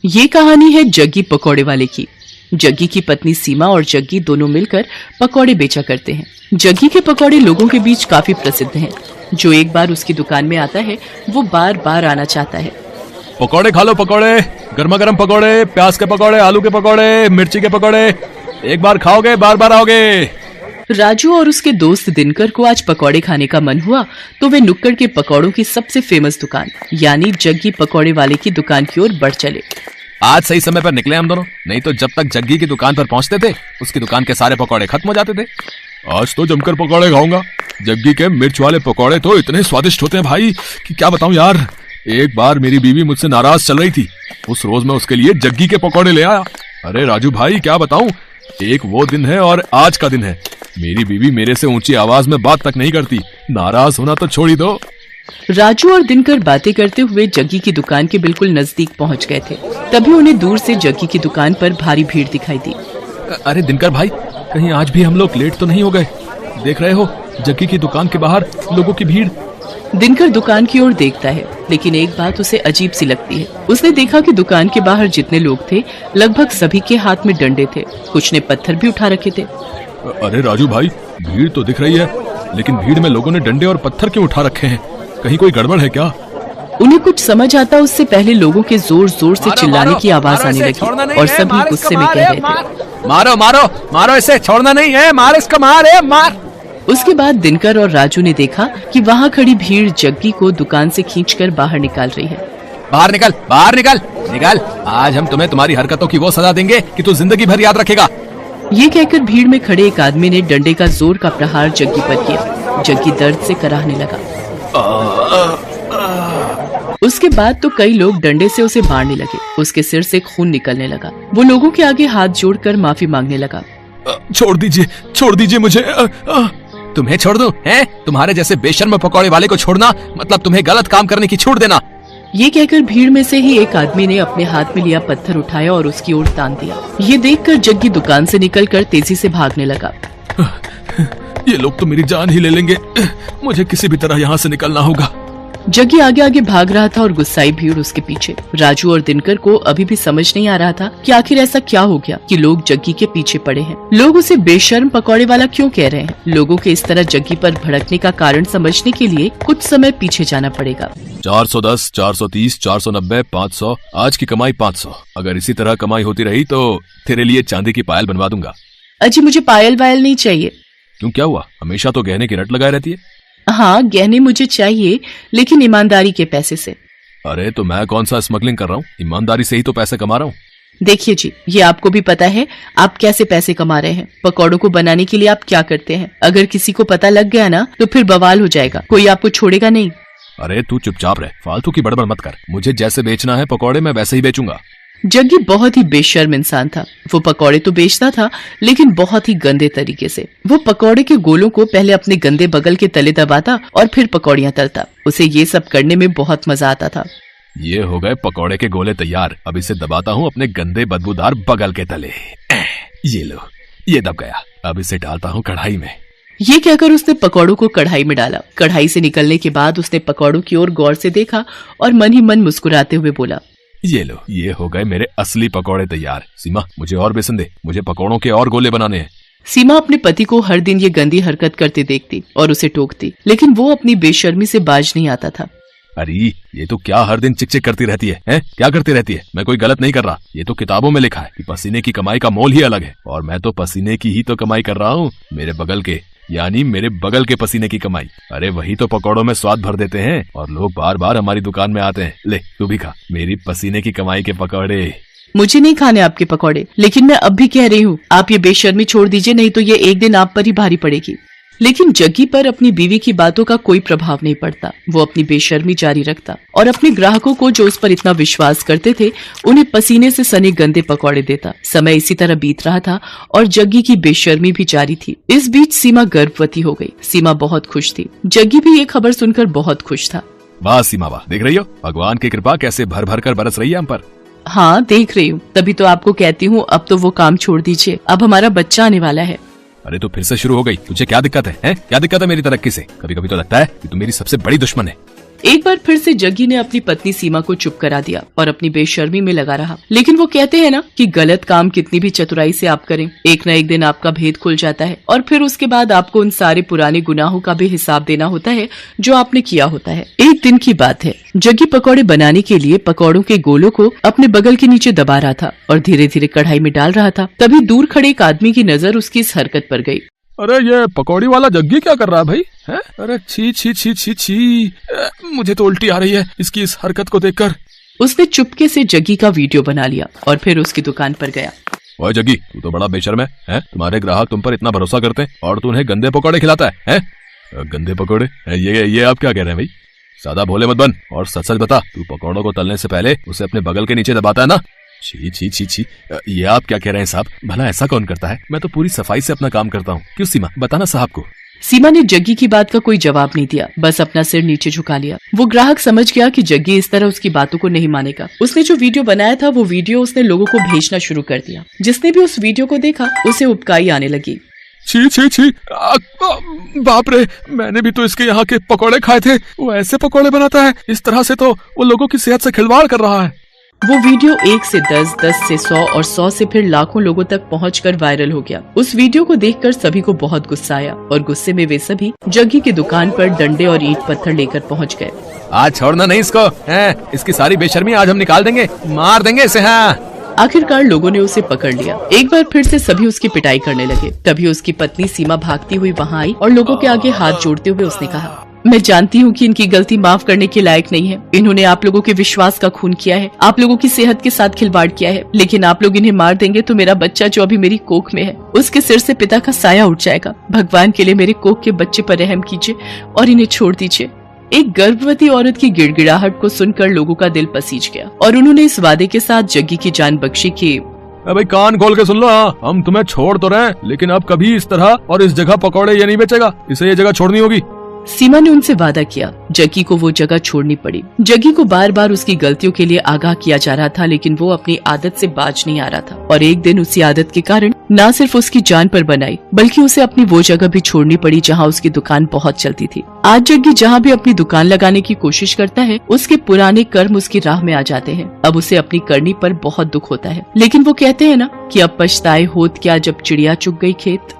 ये कहानी है जग्गी पकौड़े वाले की। जग्गी की पत्नी सीमा और जग्गी दोनों मिलकर पकौड़े बेचा करते हैं। जग्गी के पकौड़े लोगों के बीच काफी प्रसिद्ध हैं। जो एक बार उसकी दुकान में आता है वो बार बार आना चाहता है। पकौड़े खा लो, पकौड़े, गर्मा गर्म पकौड़े, प्याज के पकौड़े, आलू के पकौड़े, मिर्ची के पकौड़े। एक बार खाओगे बार बार आओगे। राजू और उसके दोस्त दिनकर को आज पकौड़े खाने का मन हुआ तो वे नुक्कड़ के पकौड़ों की सबसे फेमस दुकान यानी जग्गी पकौड़े वाले की दुकान की ओर बढ़ चले। आज सही समय पर निकले हम दोनों, नहीं तो जब तक जग्गी की दुकान पर पहुंचते थे उसकी दुकान के सारे पकौड़े खत्म हो जाते थे। आज तो जमकर पकौड़े खाऊंगा। जग्गी के मिर्च वाले पकौड़े तो इतने स्वादिष्ट होते हैं भाई कि क्या बताऊं यार। एक बार मेरी बीवी मुझसे नाराज चल रही थी, उस रोज मैं उसके लिए जग्गी के पकौड़े ले आया। अरे राजू भाई क्या बताऊं, एक वो दिन है और आज का दिन है। मेरी बीवी मेरे से ऊंची आवाज में बात तक नहीं करती, नाराज होना तो छोड़ ही दो। राजू और दिनकर बातें करते हुए जग्गी की दुकान के बिल्कुल नजदीक पहुंच गए थे। तभी उन्हें दूर से जग्गी की दुकान पर भारी भीड़ दिखाई दी। अरे दिनकर भाई, कहीं आज भी हम लोग लेट तो नहीं हो गए? देख रहे हो जग्गी की दुकान के बाहर लोगों की भीड़। दिनकर दुकान की ओर देखता है, लेकिन एक बात उसे अजीब सी लगती है। उसने देखा कि दुकान के बाहर जितने लोग थे लगभग सभी के हाथ में डंडे थे, कुछ ने पत्थर भी उठा रखे थे। अरे राजू भाई, भीड़ तो दिख रही है, लेकिन भीड़ में लोगों ने डंडे और पत्थर क्यों उठा रखे हैं? कहीं कोई गड़बड़ है क्या? उन्हें कुछ समझ आता उससे पहले लोगों के जोर जोर से चिल्लाने की आवाज आने लगी और सभी गुस्से में कह रहे थे, मारो मारो मारो इसे, छोड़ना नहीं है, मार इसको, मार। उसके बाद दिनकर और राजू ने देखा कि वहाँ खड़ी भीड़ जग्गी को दुकान से खींचकर बाहर निकाल रही है। बाहर निकल, बाहर निकल, निकल। आज हम तुम्हें तुम्हारी हरकतों की वो सजा देंगे कि तू जिंदगी भर याद रखेगा। ये कहकर भीड़ में खड़े एक आदमी ने डंडे का जोर का प्रहार जग्गी पर किया। जग्गी दर्द से कराहने लगा। उसके बाद तो कई लोग डंडे से उसे मारने लगे। उसके सिर से खून निकलने लगा। वो लोगों के आगे हाथ जोड़कर माफी मांगने लगा। छोड़ दीजिए मुझे। तुम्हें छोड़ दूं? हैं? तुम्हारे जैसे बेशर्म पकौड़े वाले को छोड़ना मतलब तुम्हें गलत काम करने की छूट देना। ये कहकर भीड़ में से ही एक आदमी ने अपने हाथ में लिया पत्थर उठाया और उसकी ओर तान दिया। ये देखकर जग्गी दुकान से निकलकर तेजी से भागने लगा। ये लोग तो मेरी जान ही ले लेंगे, मुझे किसी भी तरह यहाँ से निकलना होगा। जग्गी आगे आगे भाग रहा था और गुस्साई भीड़ उसके पीछे। राजू और दिनकर को अभी भी समझ नहीं आ रहा था कि आखिर ऐसा क्या हो गया कि लोग जग्गी के पीछे पड़े हैं। लोग उसे बेशर्म पकौड़े वाला क्यों कह रहे हैं? लोगों के इस तरह जग्गी पर भड़कने का कारण समझने के लिए कुछ समय पीछे जाना पड़ेगा। 410, 430, 490, 500, आज की कमाई 500। अगर इसी तरह कमाई होती रही तो तेरे लिए चांदी की पायल बनवा दूंगा। अजी मुझे पायल वायल नहीं चाहिए। क्यों, क्या हुआ? हमेशा तो गहने की रट लगाए रहती है। हाँ गहने मुझे चाहिए, लेकिन ईमानदारी के पैसे से। अरे तो मैं कौन सा स्मगलिंग कर रहा हूँ, ईमानदारी से ही तो पैसे कमा रहा हूँ। देखिए जी, ये आपको भी पता है आप कैसे पैसे कमा रहे हैं। पकौड़ों को बनाने के लिए आप क्या करते हैं? अगर किसी को पता लग गया ना तो फिर बवाल हो जाएगा, कोई आपको छोड़ेगा नहीं। अरे तू चुपचाप रह, फालतू की बड़बड़ मत कर। मुझे जैसे बेचना है पकौड़े मैं वैसे ही बेचूंगा। जग्गी बहुत ही बेशर्म इंसान था। वो पकौड़े तो बेचता था लेकिन बहुत ही गंदे तरीके से। वो पकौड़े के गोलों को पहले अपने गंदे बगल के तले दबाता और फिर पकौड़ियाँ तलता। उसे ये सब करने में बहुत मजा आता था। ये हो गए पकौड़े के गोले तैयार। अब इसे दबाता हूँ अपने गंदे बदबूदार बगल के तले। ये लो, ये दब गया। अब इसे डालता हूँ कढ़ाई में। ये कहकर उसने पकौड़ों को कढ़ाई में डाला। कढ़ाई से निकलने के बाद उसने पकौड़ों की ओर गौर से देखा और मन ही मन मुस्कुराते हुए बोला, ये लो, ये हो गए मेरे असली पकौड़े तैयार। सीमा मुझे और बेसन दे, मुझे पकौड़ों के और गोले बनाने हैं। सीमा अपने पति को हर दिन ये गंदी हरकत करते देखती और उसे टोकती, लेकिन वो अपनी बेशर्मी से बाज नहीं आता था। अरे ये तो क्या हर दिन चिक चिक करती रहती है, हैं? क्या करती रहती है? मैं कोई गलत नहीं कर रहा। ये तो किताबों में लिखा है कि पसीने की कमाई का मोल ही अलग है, और मैं तो पसीने की ही तो कमाई कर रहा हूँ। मेरे बगल के, यानी मेरे बगल के पसीने की कमाई। अरे वही तो पकौड़ों में स्वाद भर देते हैं और लोग बार बार हमारी दुकान में आते हैं। ले तू भी खा मेरी पसीने की कमाई के पकौड़े। मुझे नहीं खाने आपके पकौड़े, लेकिन मैं अब भी कह रही हूँ आप ये बेशर्मी छोड़ दीजिए, नहीं तो ये एक दिन आप पर ही भारी पड़ेगी। लेकिन जग्गी पर अपनी बीवी की बातों का कोई प्रभाव नहीं पड़ता। वो अपनी बेशर्मी जारी रखता और अपने ग्राहकों को जो उस पर इतना विश्वास करते थे उन्हें पसीने से सने गंदे पकौड़े देता। समय इसी तरह बीत रहा था और जग्गी की बेशर्मी भी जारी थी। इस बीच सीमा गर्भवती हो गई। सीमा बहुत खुश थी। जग्गी भी ये खबर सुनकर बहुत खुश था। वाह सीमा वाह, देख रही हो भगवान की कृपा कैसे भर भर कर बरस रही है हम पर। हाँ देख रही हूँ, तभी तो आपको कहती हूँ अब तो वो काम छोड़ दीजिए, अब हमारा बच्चा आने वाला है। अरे तो फिर से शुरू हो गई, तुझे क्या दिक्कत है? क्या दिक्कत है मेरी तरक्की से? कभी कभी तो लगता है कि तू मेरी सबसे बड़ी दुश्मन है। एक बार फिर से जग्गी ने अपनी पत्नी सीमा को चुप करा दिया और अपनी बेशर्मी में लगा रहा। लेकिन वो कहते हैं ना कि गलत काम कितनी भी चतुराई से आप करें, एक न एक दिन आपका भेद खुल जाता है और फिर उसके बाद आपको उन सारे पुराने गुनाहों का भी हिसाब देना होता है जो आपने किया होता है। एक दिन की बात है, जग्गी पकौड़े बनाने के लिए पकौड़ों के गोलों को अपने बगल के नीचे दबा रहा था और धीरे धीरे कढ़ाई में डाल रहा था। तभी दूर खड़े एक आदमी की नजर उसकी इस हरकत पर गई। अरे ये पकौड़ी वाला जग्गी क्या कर रहा है भाई? है? अरे छी छी छी छी छी, मुझे तो उल्टी आ रही है इसकी इस हरकत को देखकर। उसने चुपके से जग्गी का वीडियो बना लिया और फिर उसकी दुकान पर गया। ओए जग्गी, तू तो बड़ा बेशर्म है? तुम्हारे ग्राहक तुम पर इतना भरोसा करते हैं और तू उन्हें गंदे पकौड़े खिलाता है? गंदे पकौड़े? ये आप क्या कह रहे हैं भाई? ज्यादा भोले मत बन और सच सच बता, तू पकौड़ों को तलने से पहले उसे अपने बगल के नीचे दबाता है ना? छी छी छी छी, ये आप क्या कह रहे हैं साहब? भला ऐसा कौन करता है? मैं तो पूरी सफाई से अपना काम करता हूँ। क्यों सीमा, बताना साहब को। सीमा ने जग्गी की बात का कोई जवाब नहीं दिया, बस अपना सिर नीचे झुका लिया। वो ग्राहक समझ गया कि जग्गी इस तरह उसकी बातों को नहीं मानेगा। उसने जो वीडियो बनाया था वो वीडियो उसने लोगों को भेजना शुरू कर दिया। जिसने भी उस वीडियो को देखा उसे उबकाई आने लगी। छी छी छी, बाप रे, मैंने भी तो इसके यहाँ के पकौड़े खाए थे। वो ऐसे पकौड़े बनाता है? इस तरह से तो वो लोगों की सेहत से खिलवाड़ कर रहा है। वो वीडियो 1 से 10, 10 से 100 और 100 से फिर लाखों लोगों तक पहुंचकर वायरल हो गया। उस वीडियो को देखकर सभी को बहुत गुस्सा आया और गुस्से में वे सभी जग्गी की दुकान पर डंडे और ईंट पत्थर लेकर पहुंच गए। आज छोड़ना नहीं इसको, इसकी सारी बेशर्मी आज हम निकाल देंगे, मार देंगे इसे। आखिरकार लोगों ने उसे पकड़ लिया। एक बार फिर से सभी उसकी पिटाई करने लगे। तभी उसकी पत्नी सीमा भागती हुई वहाँ आई और लोगों के आगे हाथ जोड़ते हुए उसने कहा, मैं जानती हूँ कि इनकी गलती माफ करने के लायक नहीं है। इन्होंने आप लोगों के विश्वास का खून किया है, आप लोगों की सेहत के साथ खिलवाड़ किया है। लेकिन आप लोग इन्हें मार देंगे तो मेरा बच्चा जो अभी मेरी कोख में है, उसके सिर से पिता का साया उठ जाएगा। भगवान के लिए मेरे कोख के बच्चे पर रहम कीजिए और इन्हें छोड़ दीजिए। एक गर्भवती औरत की गिड़गिड़ाहट को सुनकर लोगों का दिल पसीज गया और उन्होंने इस वादे के साथ जग्गी की जान बख्शी कि भाई कान खोल के सुन लो, हम तुम्हें छोड़ तो रहे, लेकिन अब कभी इस तरह और इस जगह पकौड़े ये नहीं बेचेगा। इसे ये जगह छोड़नी होगी। सीमा ने उनसे वादा किया। जग्गी को वो जगह छोड़नी पड़ी। जग्गी को बार बार उसकी गलतियों के लिए आगाह किया जा रहा था, लेकिन वो अपनी आदत से बाज नहीं आ रहा था। और एक दिन उसी आदत के कारण न सिर्फ उसकी जान पर बनाई, बल्कि उसे अपनी वो जगह भी छोड़नी पड़ी जहाँ उसकी दुकान बहुत चलती थी। आज जग्गी जहाँ भी अपनी दुकान लगाने की कोशिश करता है, उसके पुराने कर्म उसकी राह में आ जाते हैं। अब उसे अपनी करनी पर बहुत दुख होता है, लेकिन वो कहते हैं ना कि अब पछताए होत क्या जब चिड़िया चुग गई खेत।